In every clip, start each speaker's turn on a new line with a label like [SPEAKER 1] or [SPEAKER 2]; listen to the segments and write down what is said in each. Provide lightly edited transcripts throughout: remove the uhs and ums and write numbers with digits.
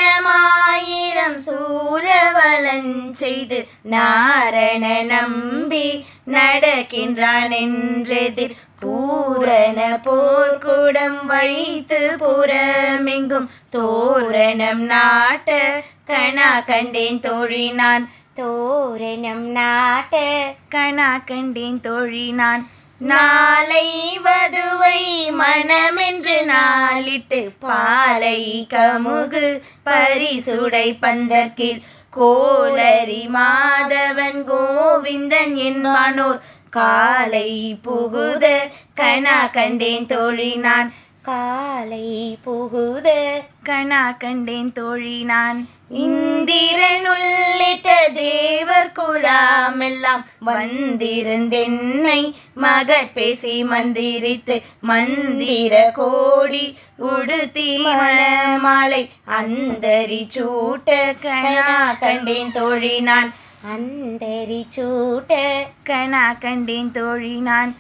[SPEAKER 1] வாரணமாயிரம் சூழவலஞ்செய்து நாரண நம்பி நடக்கின்றான் என்றெதிர் பூரண போர்க்குடம் வைத்து புறமெங்கும் தோரணம் நாட்ட கணா கண்டேன் தோழினான். தோரணம் நாட்ட கணா கண்டேன் தோழினான். நாளை வதுவை மனமென்று நாளிட்டு பாலை கமுகு பரிசுடை பந்தற்கில் கோளரி மாதவன் கோவிந்தன் என்பானோர் காலை புகுத கணா கண்டேன் தோழினான். காலை புகுத கணா கண்டேன் தோழினான். இந்திரன் உள்ளிட்ட தேவர் குழாமெல்லாம் வந்திருந்தென்னை மகட் பேசி மந்திரித்து மந்திர கோடி உடுத்தி மணமாலை அந்தரி சூட்ட கணா கண்டேன் தோழினான். அந்தரி சூட்ட கணா கண்டேன் தோழினான்.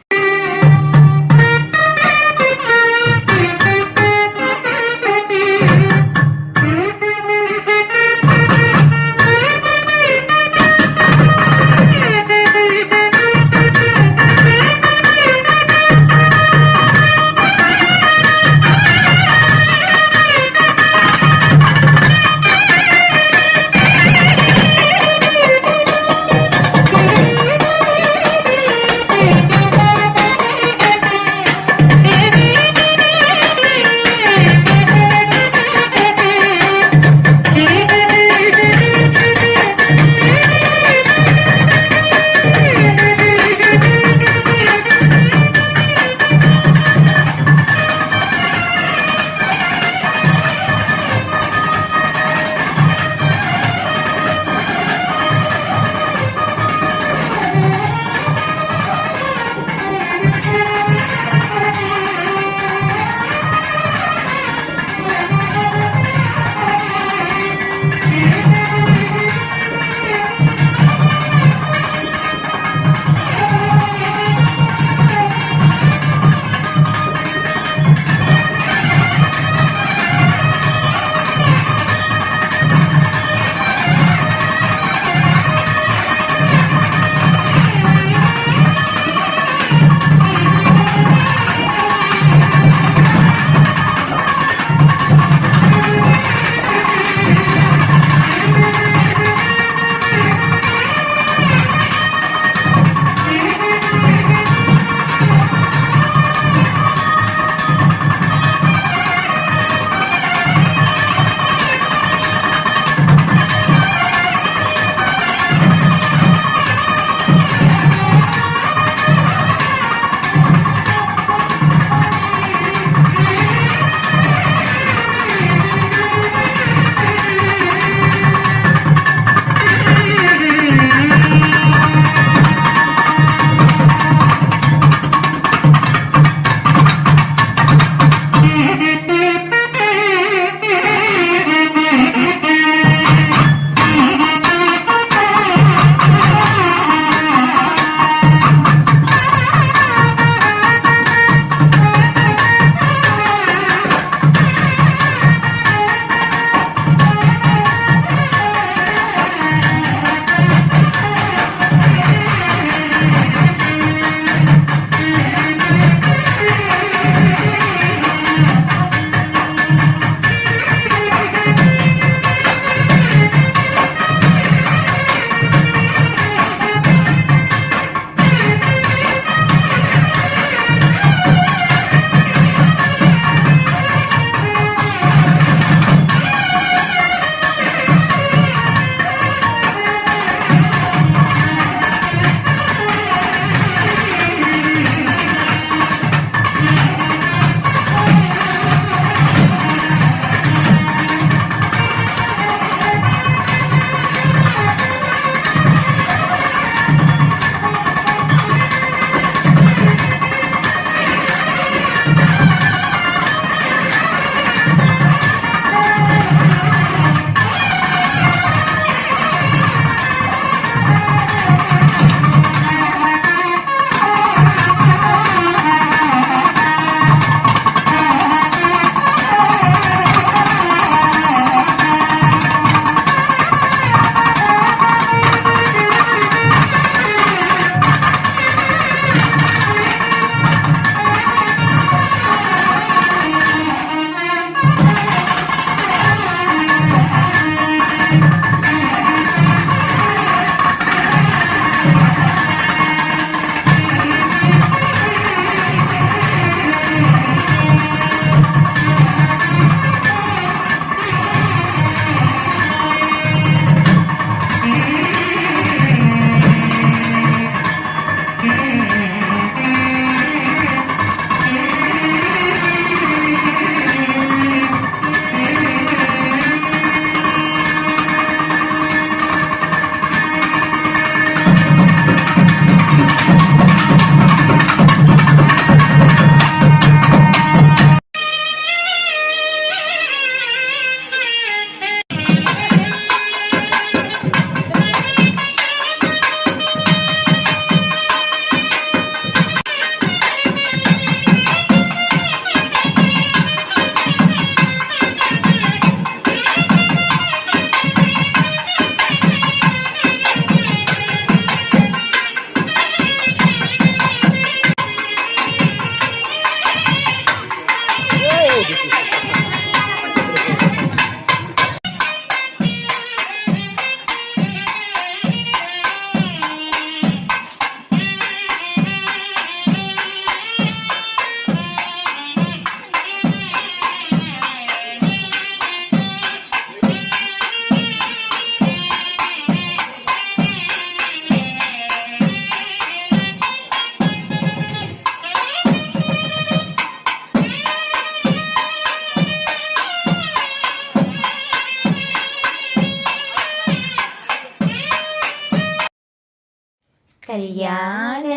[SPEAKER 1] கல்யாண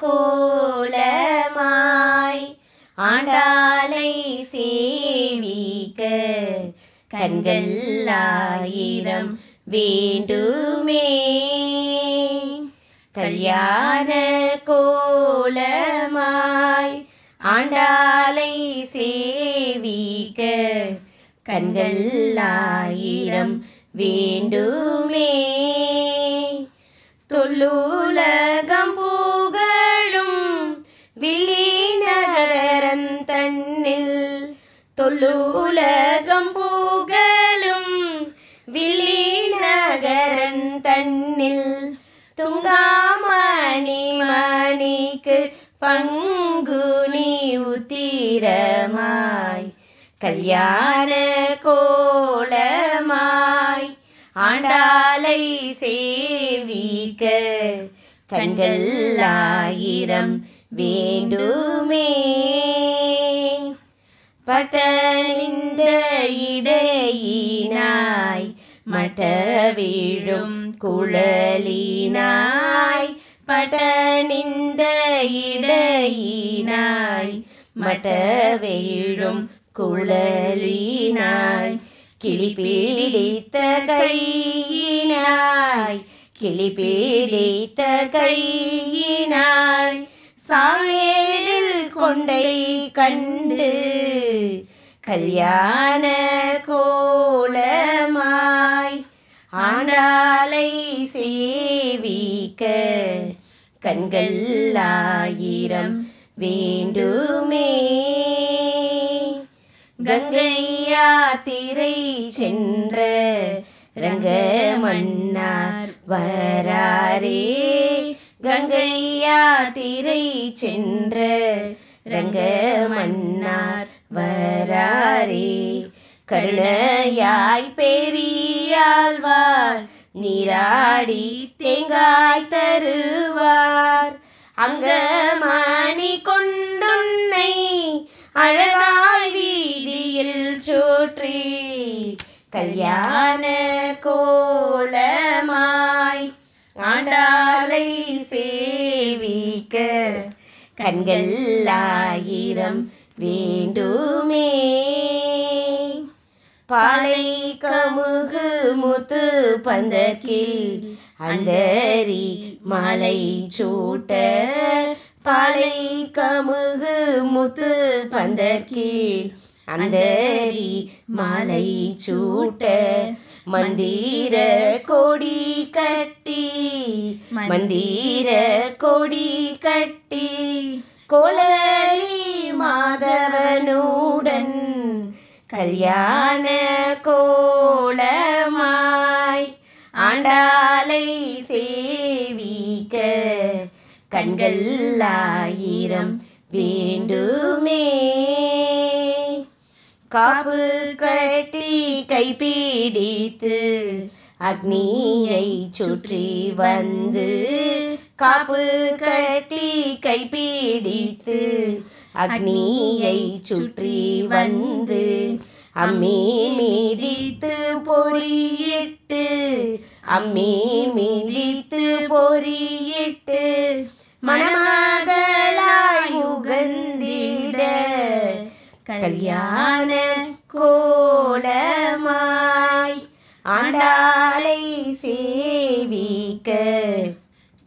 [SPEAKER 1] கோலமாய் ஆண்டாளை சேவிக்க கண்கள் ஆயிரம் வேண்டுமே. கல்யாண கோலமாய் ஆண்டாளை சேவிக்க கண்கள் ஆயிரம் வேண்டுமே. தொல்லுலகம் புகழும் விழிநகரன் தன்னில் தொல்லுலகம் புகழும் விழிநகரன் தன்னில் துங்காமணி மணிக்கு பங்குனி உத்திரமாய் கல்யாண கோலமாய் ஆண்டாளை சேவிக்க கண்கள் ஆயிரம் வேண்டுமே. பட்டணிந்த இடையினாய் மட்ட வீழும் குழலினாய் பட்டணிந்த இடையினாய் மட்ட வீழும் குழலினாய் கிளி பிடித்த கையினாய் கிளி பிடித்த கையினாய் சாயலில் கொண்டை கண்டு கல்யாண கோலமாய் ஆண்டாளை சேவிக்க கண்கள் ஆயிரம் வேண்டுமே. கங்கையா திரை சென்ற ரங்க மன்னார் வராரே கங்கையா திரை சென்ற ரங்க மன்னார் வராரே கருணையாய் பெரியாழ்வார் நீராடி தேங்காய் தருவார் அங்கமணி கொண்டுன்னை அழகாய் வீதியில் சோற்றி கல்யாண கோலமாய் ஆண்டாளை சேவிக்க கண்கள் ஆயிரம் வேண்டுமே. பாலை கமுகு முத்து பந்தக்கில் அந்தரி மாலை சூட்ட பாலை கமுகு முத்து பந்தக்கில் அந்தரி மாலை சூட்ட மந்திர கொடி கட்டி மந்திர கொடி கட்டி கோளரி மாதவனுடன் கல்யாண கோலமாய் ஆண்டாளை சேவிக்க கண்கள் ஆயிரம் வேண்டுமே. காப்பு கட்டி கைப்பிடித்து அக்னியை சுற்றி வந்து காப்பு கட்டி கைப்பிடித்து அக்னியை சுற்றி வந்து அம்மி மிதித்து பொறியிட்டு அம்மி மிதித்து பொறியிட்டு மணமகளாய் உகந்திட கல்யாண கோலமாய் ஆண்டாளை சேவிக்க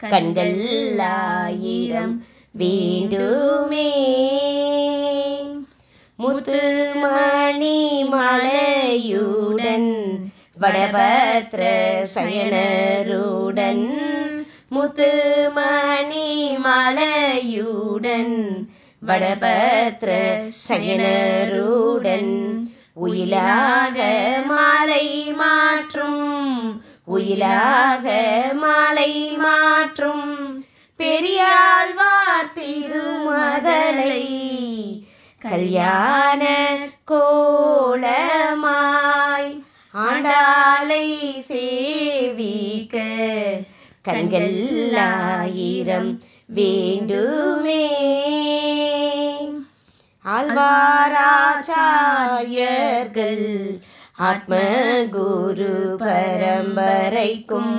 [SPEAKER 1] கண்கள் ஆயிரம் வேண்டுமே. முத்துமணி மலையுடன் வடபத்ர சயனருடன் முத்துமணி மலையுடன் வடபத்ர சயனருடன் உயிலாக மாலை மாற்றும் உயிலாக மாலை மாற்றும் பெரியாழ்வார் திருமகளை கல்யாண கோலமாய் ஆண்டாளை சேவிக்க கண்கள் ஆயிரம் வேண்டுமே. ஆழ்வாராச்சாரியர்கள் ஆத்ம குரு பரம்பரைக்கும்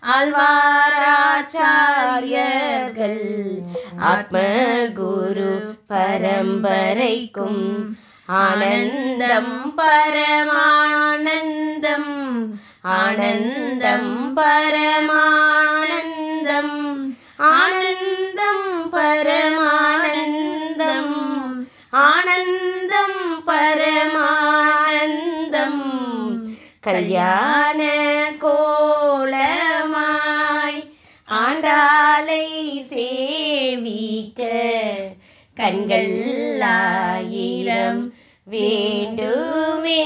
[SPEAKER 1] ஆழ்வாராச்சாரியர்கள் ஆத்ம குரு பரம்பரைக்கும் ஆனந்தம் பரமானந்தம் ஆனந்தம் பரமானந்தம் ஆனந்தம் பரமானந்தம் ஆனந்தம் பரமானந்தம் கல்யாண கோலமாய் ஆண்டாளை சேவிக்க கண்கள் ஆயிரம் வேண்டுமே.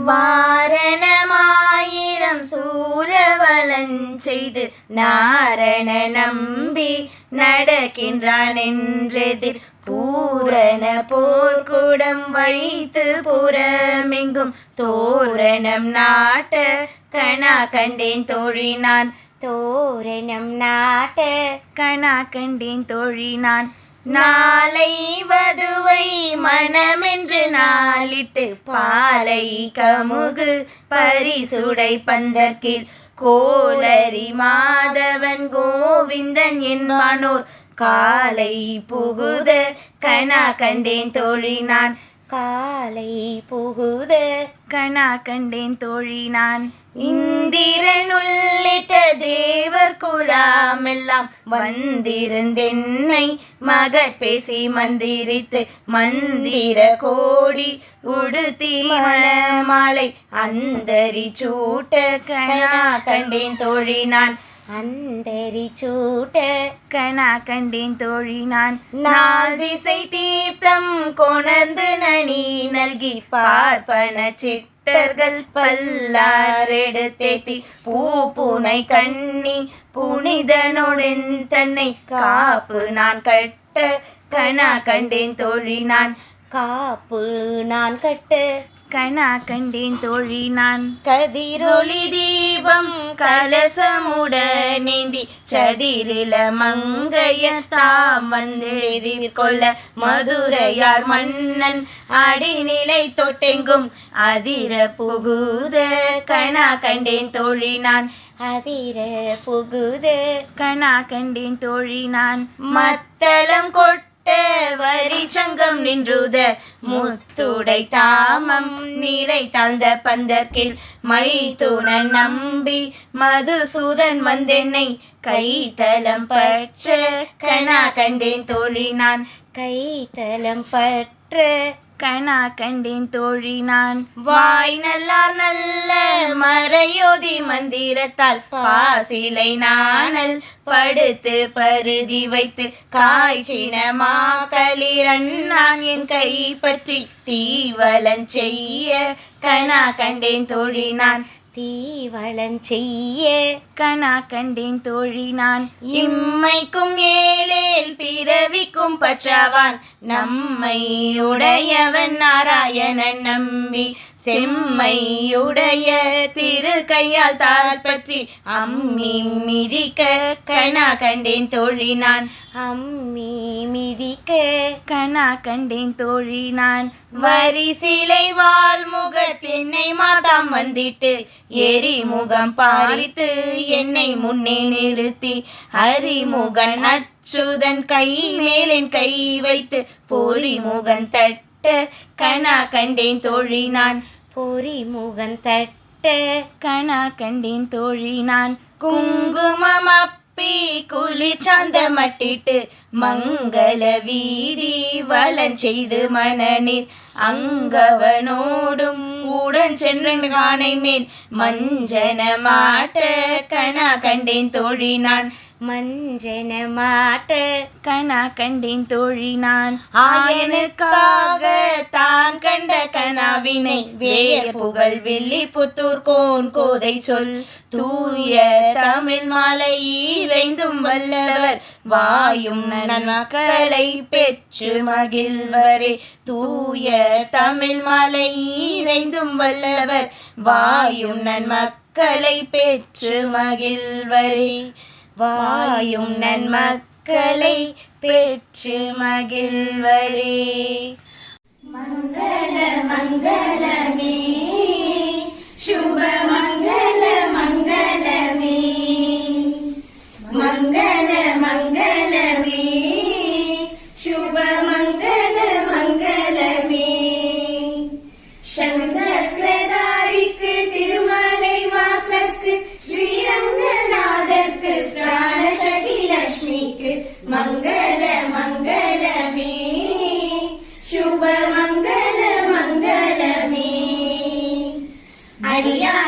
[SPEAKER 1] வாரணமாயிரம் சூழவலன் செய்து நாரண நம்பி நடக்கின்றான் என்றெதிர் பூரண போர்க்குடம் வைத்து புறமெங்கும் தோரணம் நாட்ட கணா கண்டேன் தோழினான் தோரணம் நாட்ட கணா கண்டேன் தோழினான். நாளை வதுவை மனமென்று நாளிட்டு பாலை கமுகு பரிசுடை பந்தற்கில் கோலரி மாதவன் கோவிந்தன் என்பானோர் காலை புகுத கணா கண்டேன் தோழினான் காலை புகுத கணா கண்டேன் தோழினான். இந்திரன் உள்ளிட்ட தேவர் குழாமெல்லாம் வந்திருந்தென்னை மகட் பேசி மந்திரித்து மந்திர கோடி உடுத்தி மணமாலை அந்தரி சூட்ட கணா கண்டேன் தோழினான் அந்தரி சூட்ட கணா கண்டேன் தோழினான். நாள் திசை தீர்த்தம் கொணர்ந்து நனி நல்கி பார்ப்பன சிட்டர்கள் பல்லாரெடுத்தேத்தி பூப்புனை கண்ணி புனிதனோடன் தன்னை காப்பு நான் கட்ட கணா கண்டேன் தோழினான் காப்பு நான் கட்ட கணா கண்டேன் தோழினான். கதிரொளி தீபம் கலசமுடனேந்தி சதிரில மங்கைய தாம் வந்து எதிர்கொள்ள மதுரையார் மன்னன் அடிநிலை தொட்டெங்கும் அதிர புகுத கணா கண்டேன் தோழினான் அதிர புகுத கணா கண்டேன் தோழினான். மத்தளம் கொட்ட வரி சங்கம் நின்றுத முத்துடை தாமம் நிறை தாழ்ந்த பந்தற்கில் மைத்துனன் நம்பி மதுசூதன் வந்தென்னை கைத்தலம் பற்ற கணா கண்டேன் தோழினான் கைத்தலம் பற்ற கணா கண்டேன் தோழினான். வாய் நல்லார் நல்ல மறையோதி மந்திரத்தால் பாசிலை நாணல் படுத்து பருதி வைத்து காய்ச்சினமா களிரண்ணான் என் கை பற்றி தீவலன் செய்ய கணா கண்டேன் தோழினான் தீவலன் செய்ய கணா கண்டேன் தோழினான். இம்மைக்கும் ஏழேல் பிறவிக்கும் பற்றவான் நம்மை உடையவன் நாராயணன் நம்பி செம்மையுடைய திரு கையால் தாள் பற்றி அம்மி மிதிக்க கணா கண்டேன் தோழினான் அம்மி மிதிக்க கணா கண்டேன் தோழினான். வரிசிலை வால் முகத்தென்னை மாதாம் வந்திட்டு எரிமுகம் பாரித்து என்னை முன்னே நிறுத்தி ஹரிமுகன் அச்சுதன் கை மேலின் கை வைத்து பொறிமுகன் தட்ட கணா கண்டேன் தோழினான் பொறிமுகன் தட்ட கணா கண்டேன் தோழினான். குங்குமம் குளிர் சாந்த மட்டிட்டு மங்கள வீதி வலன் செய்து மணநீர் அங்கவனோடும் உடன் சென்று காணை மேல் மஞ்சன மாட்ட கணா கண்டேன் தோழினான் மஞ்சன மாட்ட கணா கண்டேன் தோழினான். ஆயனுக்காக தான் கண்ட கனாவினை வேர் புகழ் வெள்ளி புத்தூர் கோன் கோதை சொல் தூய தமிழ் மாலை இறைந்தும் வல்லவர் வாயும் நன்மக்களை பெற்று மகிழ்வரே தூய தமிழ் மாலை இறைந்தும் வல்லவர் வாயும் நன்மக்களை பெற்று மகிழ்வரே வாயும் நன்மக்களை பெற்று மகிழ்வரே.
[SPEAKER 2] மங்கள மங்களமே शुभ मंगल मंगलमे मंगल मंगलमे शुभ मंगल मंगलमे शंखचक्रधारिக்கு திருமலை வாசக்கு ஸ்ரீரங்கநாதற்கு பிராணசகி லட்சுமிக்கு मंगल मंगलमे शुभ मंगल मंगलमे अडिया